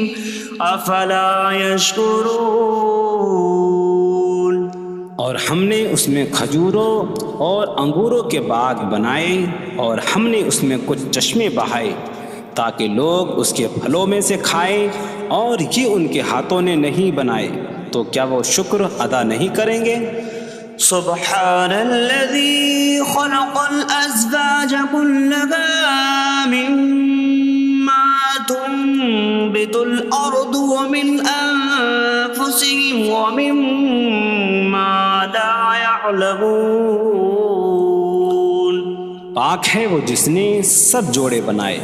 أفلا يشكرون. اور ہم نے اس میں کھجوروں اور انگوروں کے باغ بنائے اور ہم نے اس میں کچھ چشمے بہائے تاکہ لوگ اس کے پھلوں میں سے کھائیں، اور یہ ان کے ہاتھوں نے نہیں بنائے تو کیا وہ شکر ادا نہیں کریں گے؟ سبحان الذي خلق الأزواج كلها مما تنبت الأرض ومن أنفسهم ومما لا يعلمون. پاک ہے وہ جس نے سب جوڑے بنائے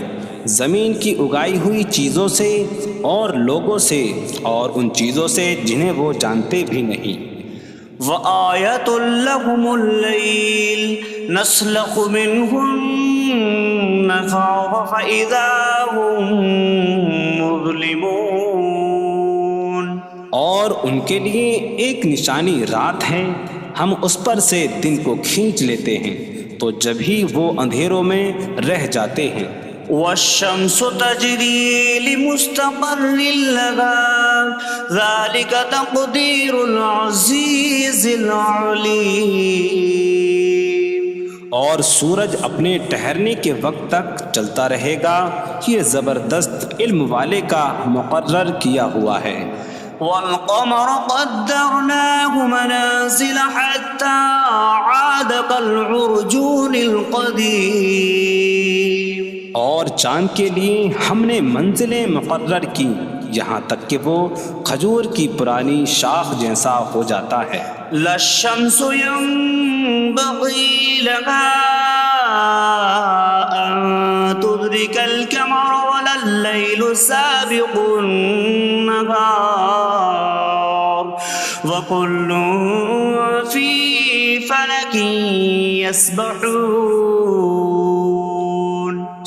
زمین کی اگائی ہوئی چیزوں سے اور لوگوں سے اور ان چیزوں سے جنہیں وہ جانتے بھی نہیں. وَآيَةٌ لَهُمُ اللَّيْلُ نَسْلَخُ مِنْهُ النَّهَارَ فَإِذَا هُمْ مُظْلِمُونَ. اور ان کے لیے ایک نشانی رات ہے، ہم اس پر سے دن کو کھینچ لیتے ہیں تو جب ہی وہ اندھیروں میں رہ جاتے ہیں. وَالشَّمْسُ تَجْرِي لِمُسْتَقَرٍّ لَهَا ذَلِكَ تَقْدِيرُ الْعَزِيزِ الْعَلِيمِ. اور سورج اپنے ٹھہرنے کے وقت تک چلتا رہے گا، یہ زبردست علم والے کا مقرر کیا ہوا ہے. وَالْقَمَرَ قَدَّرْنَاهُ مَنَازِلَ حَتَّى عَادَ كَالْعُرْجُونِ الْقَدِيمِ. اور چاند کے لیے ہم نے منزلیں مقرر کی یہاں تک کہ وہ کھجور کی پرانی شاخ جیسا ہو جاتا ہے. لَا الشَّمْسُ يَنبَغِي لَهَا أَن تُدْرِكَ الْقَمَرَ وَلَا اللَّيْلُ سَابِقُ النَّهَارِ وَكُلٌّ فِي فَلَكٍ يَسْبَحُونَ.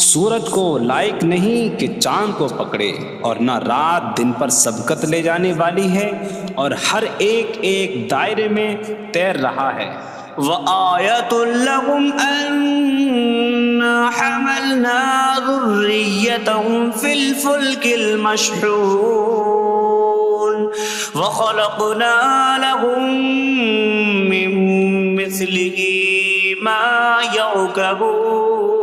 سورج کو لائق نہیں کہ چاند کو پکڑے، اور نہ رات دن پر سبقت لے جانے والی ہے، اور ہر ایک ایک دائرے میں تیر رہا ہے۔ وَآيَةٌ لَهُمْ أَنَّا حَمَلْنَا ذُرِّيَّتَهُمْ فِي الْفُلْكِ الْمَشْحُونِ وَخَلَقْنَا لَهُم مِّن مِّثْلِهِ مَا يَرْكَبُونَ۔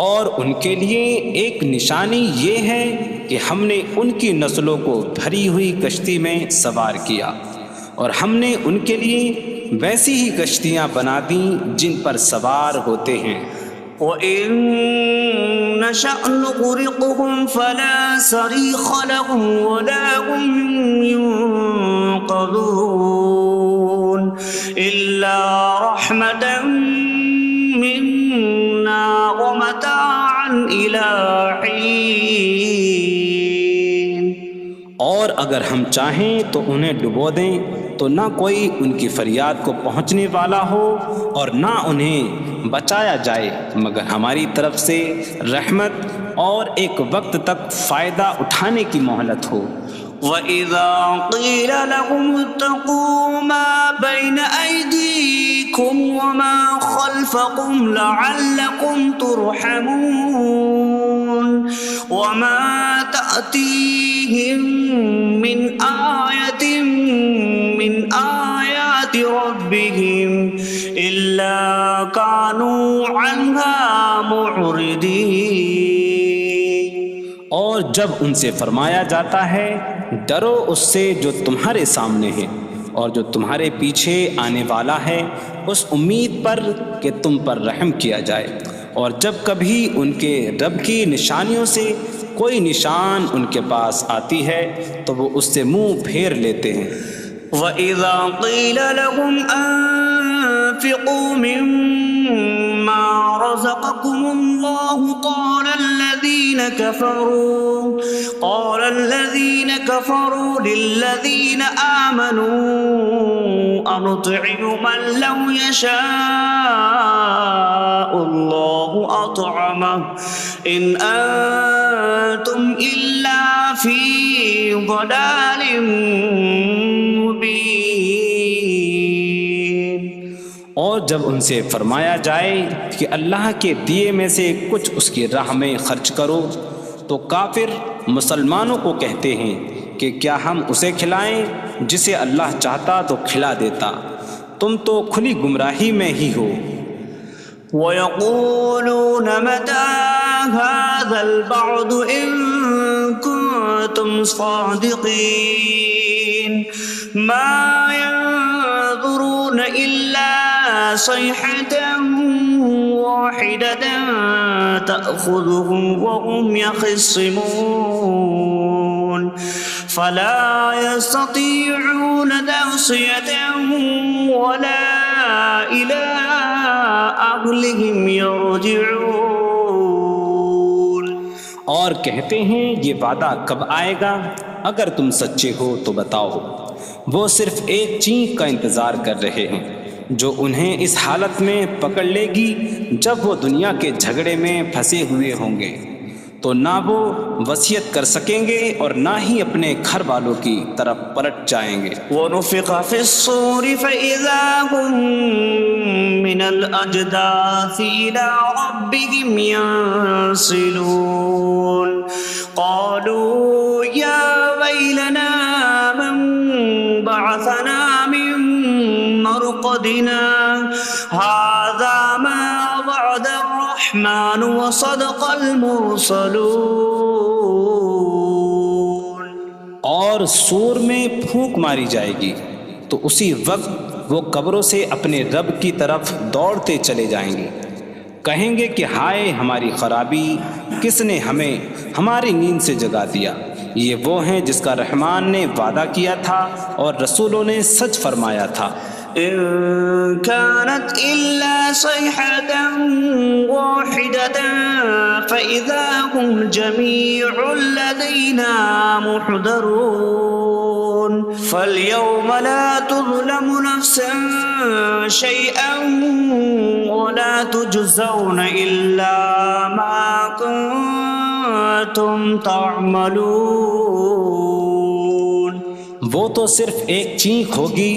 اور ان کے لیے ایک نشانی یہ ہے کہ ہم نے ان کی نسلوں کو بھری ہوئی کشتی میں سوار کیا، اور ہم نے ان کے لیے ویسی ہی کشتیاں بنا دیں جن پر سوار ہوتے ہیں۔ وَإِن نَّشَأْ نُغْرِقْهُمْ فَلَا صَرِيخَ لَهُمْ وَلَا هُمْ يُنقَذُونَ إِلَّا رَحْمَةً مِّنَّا وَمَتَاعًا إِلَىٰ حِينٍ۔ اور اگر ہم چاہیں تو انہیں ڈبو دیں تو نہ کوئی ان کی فریاد کو پہنچنے والا ہو، اور نہ انہیں بچایا جائے مگر ہماری طرف سے رحمت اور ایک وقت تک فائدہ اٹھانے کی مہلت ہو۔ وَإِذَا قِيلَ لَهُمُ اتَّقُوا مَا بَيْنَ أَيْدِيكُمْ وَمَا خَلْفَكُمْ لَعَلَّكُمْ تُرْحَمُونَ وَمَا تَأْتِيهِم مِّنْ آيَةٍ مِّنْ آيَاتِ رَبِّهِمْ إِلَّا كَانُوا عَنْهَا مُعْرِضِينَ۔ اور جب ان سے فرمایا جاتا ہے ڈرو اس سے جو تمہارے سامنے ہے اور جو تمہارے پیچھے آنے والا ہے، اس امید پر کہ تم پر رحم کیا جائے، اور جب کبھی ان کے رب کی نشانیوں سے کوئی نشان ان کے پاس آتی ہے تو وہ اس سے منہ پھیر لیتے ہیں۔ وَإِذَا قِيلَ لَهُمْ أَنفِقُوا مِمَّا رَزَقَكُمُ اللَّهُ قَالَ الَّذِينَ كَفَرُوا لِلَّذِينَ آمَنُوا أَنُطْعِمُ مَن لَّوْ يَشَاءُ اللَّهُ أَطْعَمَهُ إِنْ أَنتُمْ إِلَّا فِي ضَلَالٍ مُّبِينٍ۔ اور جب ان سے فرمایا جائے کہ اللہ کے دیے میں سے کچھ اس کی راہ میں خرچ کرو تو کافر مسلمانوں کو کہتے ہیں کہ کیا ہم اسے کھلائیں جسے اللہ چاہتا تو کھلا دیتا، تم تو کھلی گمراہی میں ہی ہو۔ وَيَقُولُونَ مَتَىٰ هَٰذَا الْوَعْدُ إِن كُنتُمْ صَادِقِينَ مَا يَنظُرُونَ إِلَّا صَيْحَةً وَاحِدَةً تَأْخُذُهُمْ وَهُمْ يَخِصِّمُونَ فَلَا يَسْتَطِيعُونَ تَوْصِيَةً وَلَا إِلَىٰ أَهْلِهِمْ يَرْجِعُونَ۔ اور کہتے ہیں یہ وعدہ کب آئے گا؟ اگر تم سچے ہو تو بتاؤ۔ وہ صرف ایک چینخ کا انتظار کر رہے ہیں جو انہیں اس حالت میں پکڑ لے گی جب وہ دنیا کے جھگڑے میں پھنسے ہوئے ہوں گے، تو نہ وہ وصیت کر سکیں گے اور نہ ہی اپنے گھر والوں کی طرف پلٹ جائیں گے۔ وَنُفِخَ فِي الصُّورِ فَإِذَا هُم مِّنَ الْأَجْدَاثِ إِلَىٰ رَبِّهِمْ يَنسِلُونَ قَالُوا يَا وَيْلَنَا مَن بَعَثَنَا مِن مَّرْقَدِنَا هَٰذَا مَا وَعَدَ الرَّحْمَٰنُ وَصَدَقَ الْمُرْسَلُونَ۔ اور سور میں پھونک ماری جائے گی تو اسی وقت وہ قبروں سے اپنے رب کی طرف دوڑتے چلے جائیں گے، کہیں گے کہ ہائے ہماری خرابی، کس نے ہمیں ہماری نیند سے جگا دیا۔ یہ وہ ہیں جس کا رحمان نے وعدہ کیا تھا اور رسولوں نے سچ فرمایا تھا۔ إن كانت إلا صيحة واحدة فإذا هم جميع لدينا محضرون فاليوم لا تظلم نفس شيئا ولا تجزون إلا ما كنتم تعملون۔ وہ تو صرف ایک چینخ ہوگی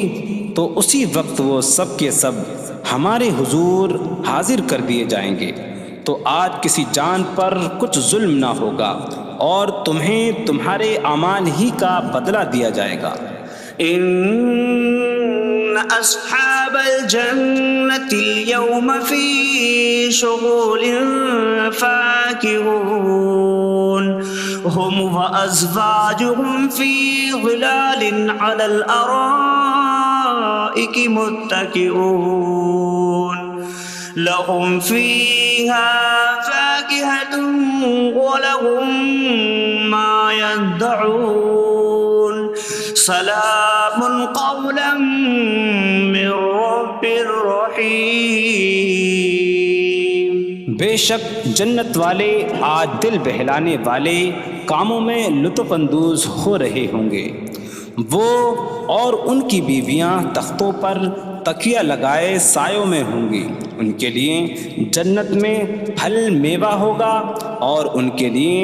تو اسی وقت وہ سب کے سب ہمارے حضور حاضر کر دیے جائیں گے، تو آج کسی جان پر کچھ ظلم نہ ہوگا اور تمہیں تمہارے اعمال ہی کا بدلہ دیا جائے گا۔ إن أصحاب الجنة اليوم في شغل فاكهون هم وأزواجهم في ظلال على الأرائك متكئون لهم فيها فاكهة ولهم ما يدعون سلام قولا من رب رحیم۔ بے شک جنت والے آج دل بہلانے والے کاموں میں لطف اندوز ہو رہے ہوں گے۔ وہ اور ان کی بیویاں تختوں پر تکیہ لگائے سایوں میں ہوں گی۔ ان کے لیے جنت میں پھل میوہ ہوگا اور ان کے لیے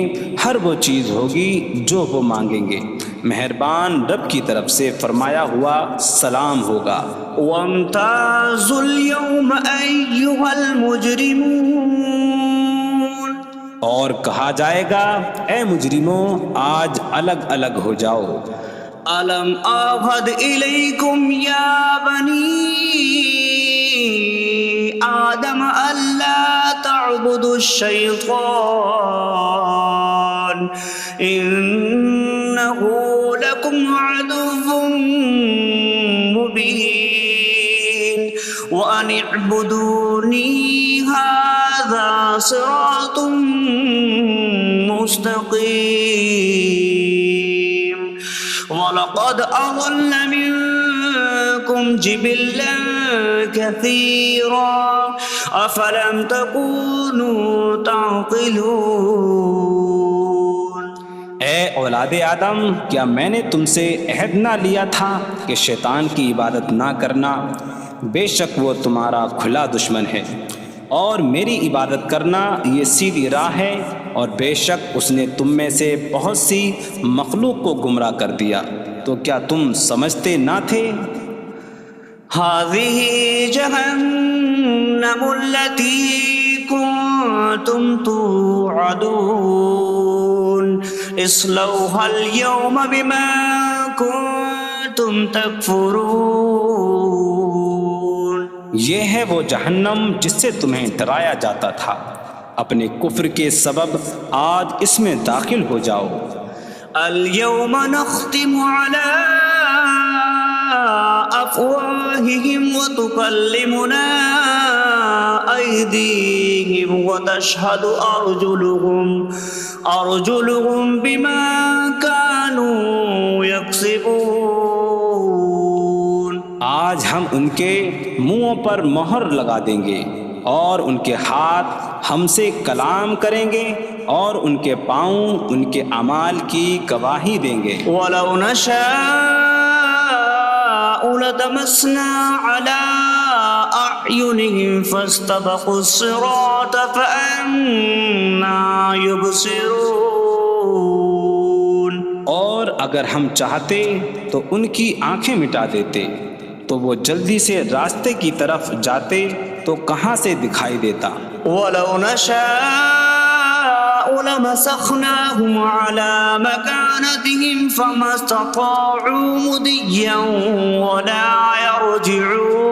ہر وہ چیز ہوگی جو وہ مانگیں گے۔ مہربان رب کی طرف سے فرمایا ہوا سلام ہوگا۔ وامتازوا اليوم أيها المجرمون، اور کہا جائے گا اے مجرموں آج الگ الگ ہو جاؤ۔ ألم أعهد إليكم يا بني آدم ألا تعبدوا الشيطان إنه لكم عدو مبين وأن اعبدوني هذا صراط مستقيم وَلَقَدْ أَضَلَّ مِنكُمْ جِبِلًّا كَثِيرًا أَفَلَمْ تَكُونُوا تَعْقِلُونَ۔ اے اولاد آدم، کیا میں نے تم سے عہد نہ لیا تھا کہ شیطان کی عبادت نہ کرنا؟ بے شک وہ تمہارا کھلا دشمن ہے، اور میری عبادت کرنا یہ سیدھی راہ ہے، اور بے شک اس نے تم میں سے بہت سی مخلوق کو گمراہ کر دیا، تو کیا تم سمجھتے نہ تھے؟ هذه جهنم التي كنتم توعدون اصلوها اليوم بما كنتم تكفرون۔ یہ ہے وہ جہنم جس سے تمہیں ڈرایا جاتا تھا، اپنے کفر کے سبب آج اس میں داخل ہو جاؤ۔ اليوم نختم على أفواههم وتكلمنا أيديهم وتشهد أرجلهم بما كانوا يكسبون۔ آج ہم ان کے منہوں پر مہر لگا دیں گے، اور ان کے ہاتھ ہم سے کلام کریں گے، اور ان کے پاؤں ان کے اعمال کی گواہی دیں گے۔ وَلَوْ نَشَاءُ لَطَمَسْنَا عَلَىٰ أَعْيُنِهِمْ فَاسْتَبَقُوا الصِّرَاطَ فَأَنَّىٰ يُبْصِرُونَ۔ اور اگر ہم چاہتے تو ان کی آنکھیں مٹا دیتے، تو وہ جلدی سے راستے کی طرف جاتے تو کہاں سے دکھائی دیتا۔ وَلَوْ نَشَاءُ لَمَسَخْنَاهُمْ عَلَىٰ مَكَانَتِهِمْ فَمَا اسْتَطَاعُوا مُضِيًّا وَلَا يَرْجِعُونَ۔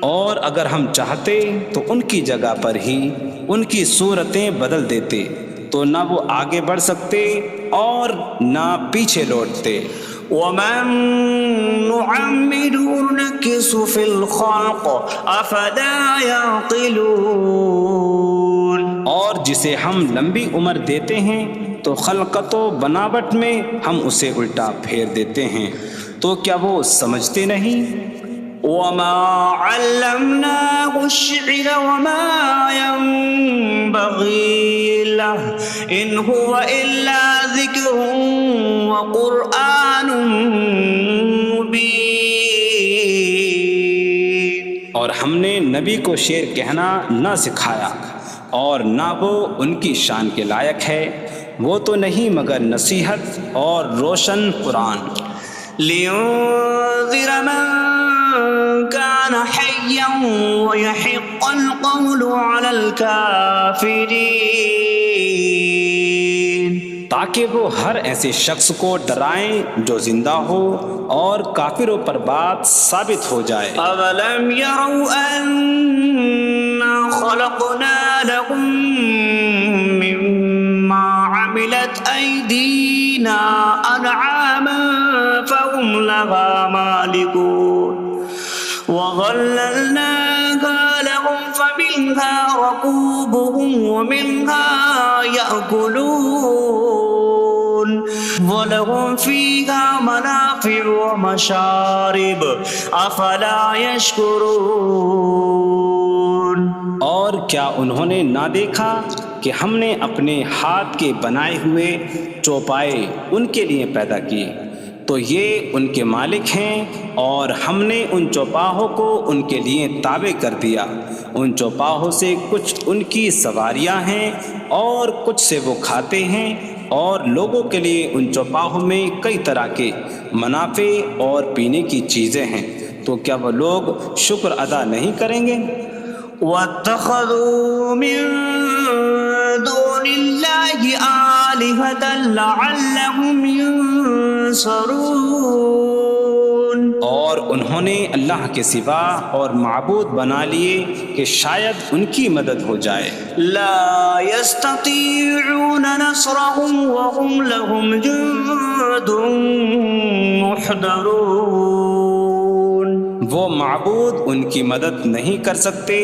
اور اگر ہم چاہتے تو ان کی جگہ پر ہی ان کی صورتیں بدل دیتے، تو نہ وہ آگے بڑھ سکتے اور نہ پیچھے لوٹتے۔ وَمَن نُّعَمِّرْهُ نُنَكِّسْهُ فِي الْخَلْقِ أَفَلَا يَعْقِلُونَ۔ اور جسے ہم لمبی عمر دیتے ہیں تو خلقت و بناوٹ میں ہم اسے الٹا پھیر دیتے ہیں، تو کیا وہ سمجھتے نہیں؟ وَمَا عَلَّمْنَاهُ الشعر وما ينبغي له إن هو إلا ذكر وقرآن مبين. اور ہم نے نبی کو شعر کہنا نہ سکھایا اور نہ وہ ان کی شان کے لائق ہے، وہ تو نہیں مگر نصیحت اور روشن قرآن. لينذر من كان حيا ويحق القول على الكافرين. تاکہ وہ ہر ایسے شخص کو ڈرائیں جو زندہ ہو اور کافروں پر بات ثابت ہو جائے. أولم يروا أنا خلقنا لهم مما عملت أيدينا أنعاما فهم لها مالكون وظللناها لهم فمنها ركوبهم ومنها يأكلون وَلَهُمْ فِيهَا مَنَافِعُ وَمَشَارِبُ أَفَلَا يَشْكُرُونَ. اور کیا انہوں نے نہ دیکھا کہ ہم نے اپنے ہاتھ کے بنائے ہوئے چوپائے ان کے لیے پیدا کیے، تو یہ ان کے مالک ہیں، اور ہم نے ان چوپاہوں کو ان کے لیے تابع کر دیا. ان چوپاہوں سے کچھ ان کی سواریاں ہیں اور کچھ سے وہ کھاتے ہیں، اور لوگوں کے لیے ان چوپاہوں میں کئی طرح کے منافع اور پینے کی چیزیں ہیں. تو کیا وہ لوگ شکر ادا نہیں کریں گے؟ وَاتَّخَذُوا مِن دُونِ اللَّهِ آلِهَةً لَعَلَّهُمْ يُنصَرُونَ. اور انہوں نے اللہ کے سوا اور معبود بنا لیے کہ شاید ان کی مدد ہو جائے. لا يستطيعون نصرهم وهم لهم جند محضرون. وہ معبود ان کی مدد نہیں کر سکتے،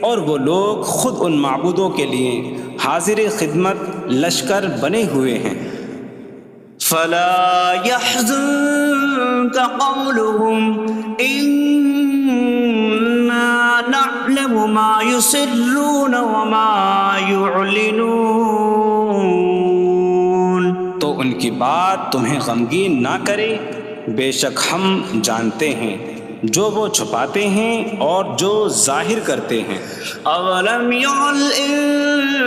اور وہ لوگ خود ان معبودوں کے لیے حاضر خدمت لشکر بنے ہوئے ہیں. فلا يحزنك قولهم إنا نعلم ما يسرون وما يعلنون. تو ان کی بات تمہیں غمگین نہ کرے، بے شک ہم جانتے ہیں جو وہ چھپاتے ہیں اور جو ظاہر کرتے ہیں. أولم ير الإنسان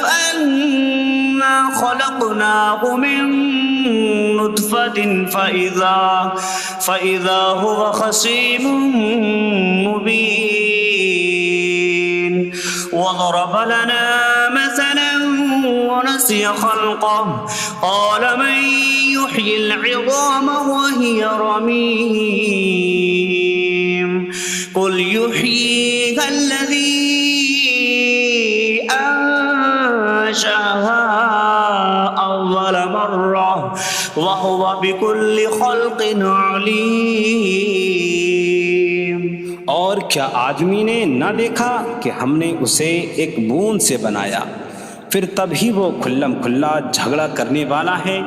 أنا خلقناه من نطفة فإذا هو خصيم مبين. وضرب لنا مثلا ونسي خلقه قال من يحيي العظام وهي رميم قل يحييها الذي أنشأها أول مرة وهو بكل خلق عليم. اور کیا آدمی نے نہ دیکھا کہ ہم نے اسے ایک بوند سے بنایا، پھر تب ہی وہ کھلم کھلا جھگڑا کرنے والا ہے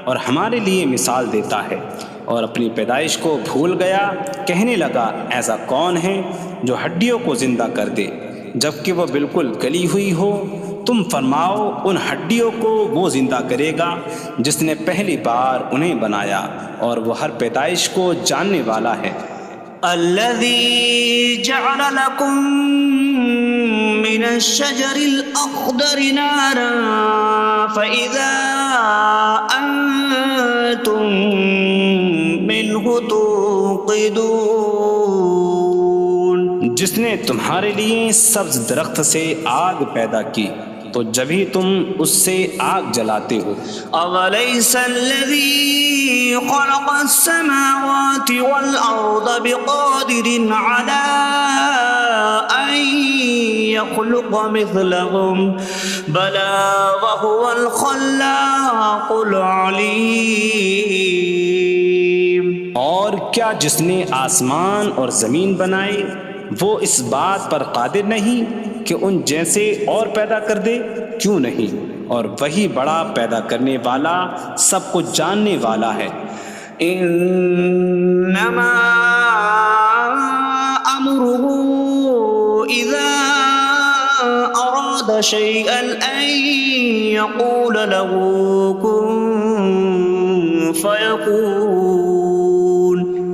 اور ہمارے لیے مثال دیتا ہے. اور اپنی پیدائش کو بھول گیا، کہنے لگا ایسا کون ہے جو ہڈیوں کو زندہ کر دے جبکہ وہ بالکل گلی ہوئی ہو. تم فرماؤ ان ہڈیوں کو وہ زندہ کرے گا جس نے پہلی بار انہیں بنایا، اور وہ ہر پیدائش کو جاننے والا ہے. الذي جعل لكم من الشجر الأخضر نارا فإذا أنتم منه توقدون. جس نے تمہارے لیے سبز درخت سے آگ پیدا کی تو جبھی تم اس سے آگ جلاتے ہو. أَوَلَيْسَ الَّذِي خَلَقَ السَّمَاوَاتِ وَالْأَرْضَ بِقَادِرٍ عَلَىٰ أَن يَخْلُقَ مِثْلَهُمْ بَلَىٰ وَهُوَ الْخَلَّاقُ الْعَلِيمُ. اور کیا جس نے آسمان اور زمین بنائے وہ اس بات پر قادر نہیں کہ ان جیسے اور پیدا کر دے؟ کیوں نہیں، اور وہی بڑا پیدا کرنے والا سب کچھ جاننے والا ہے. انما امره أراد شيئا أن يقول له كن فيكون.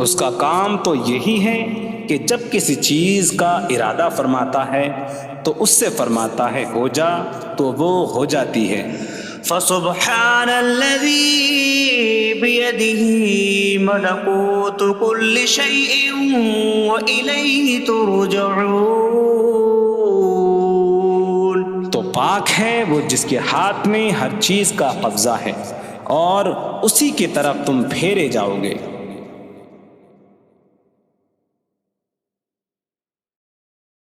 اس کا کام تو یہی ہے کہ جب کسی چیز کا ارادہ فرماتا ہے تو اس سے فرماتا ہے ہو جا، تو وہ ہو جاتی ہے۔ فسبحان الذي بيده ملكوت كل شيء وإليه ترجعون. تو پاک ہے وہ جس کے ہاتھ میں ہر چیز کا قبضہ ہے اور اسی کی طرف تم پھیرے جاؤ گے۔